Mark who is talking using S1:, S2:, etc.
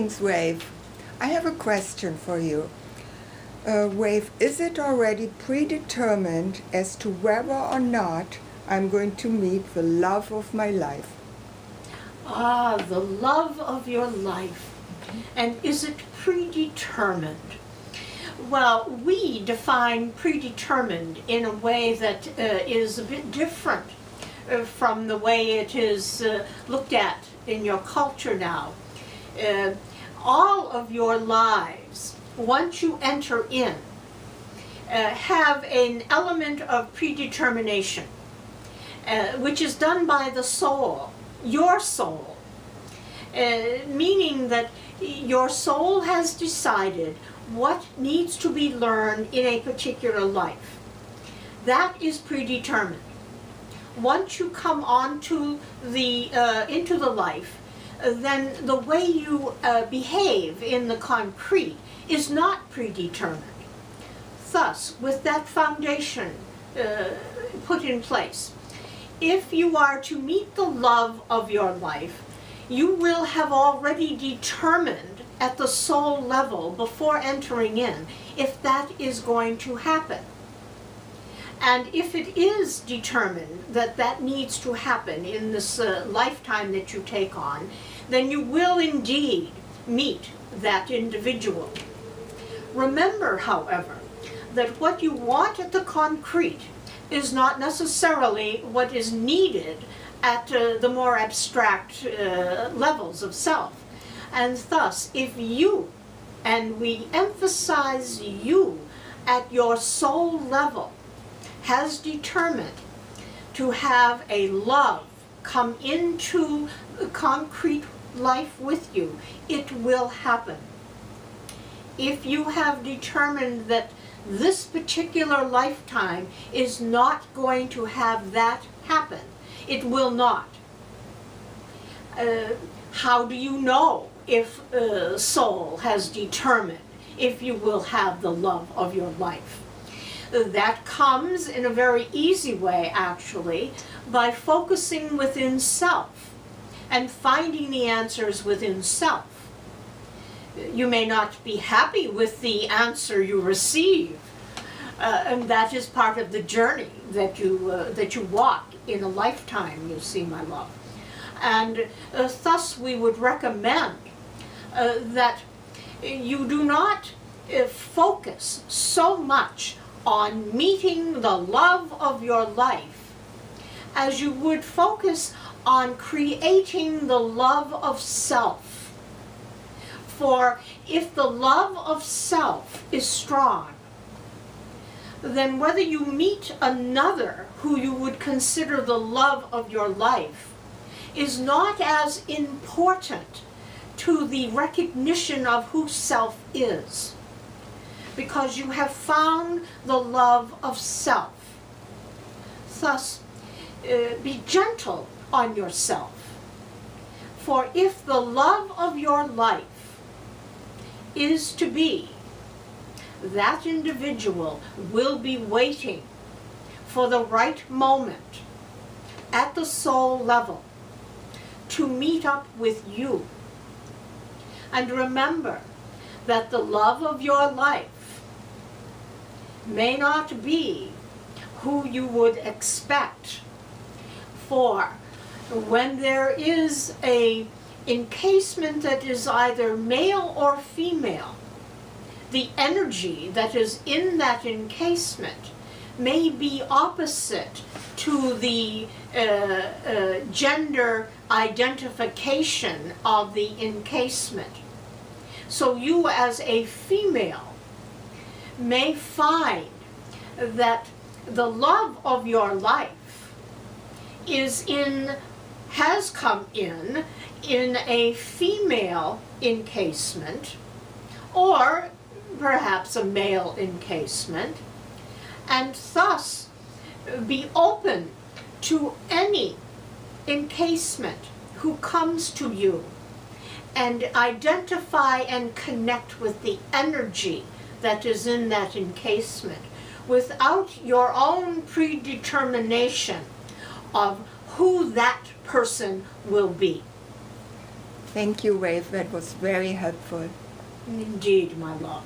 S1: Greetings, Waith. I have a question for you. Waith, is it already predetermined as to whether or not I'm going to meet the love of my life?
S2: Ah, the love of your life. And is it predetermined? Well, we define predetermined in a way that is a bit different from the way it is looked at in your culture now. All of your lives, once you enter in, have an element of predetermination, which is done by the soul, your soul, meaning that your soul has decided what needs to be learned in a particular life. That is predetermined. Once you come onto into the life, then the way you behave in the concrete is not predetermined. Thus, with that foundation put in place, if you are to meet the love of your life, you will have already determined at the soul level before entering in if that is going to happen. And if it is determined that that needs to happen in this lifetime that you take on, then you will indeed meet that individual. Remember, however, that what you want at the concrete is not necessarily what is needed at the more abstract levels of self. And thus, if you, and we emphasize you at your soul level, has determined to have a love come into concrete life with you, it will happen. If you have determined that this particular lifetime is not going to have that happen, it will not. How do you know if soul has determined if you will have the love of your life? That comes in a very easy way, actually, by focusing within self and finding the answers within self. You may not be happy with the answer you receive, and that is part of the journey that you walk in a lifetime, you see, my love. And thus we would recommend that you do not focus so much on meeting the love of your life as you would focus on creating the love of self. For if the love of self is strong, then whether you meet another who you would consider the love of your life is not as important to the recognition of who self is, because you have found the love of self. Thus, be gentle on yourself. For if the love of your life is to be, that individual will be waiting for the right moment at the soul level to meet up with you. And remember that the love of your life may not be who you would expect. For when there is an encasement that is either male or female, the energy that is in that encasement may be opposite to the gender identification of the encasement. So you as a female may find that the love of your life has come in a female encasement, or perhaps a male encasement, and thus be open to any encasement who comes to you, and identify and connect with the energy that is in that encasement without your own predetermination of who that person will be.
S1: Thank you, Waith. That was very helpful.
S2: Indeed, my love.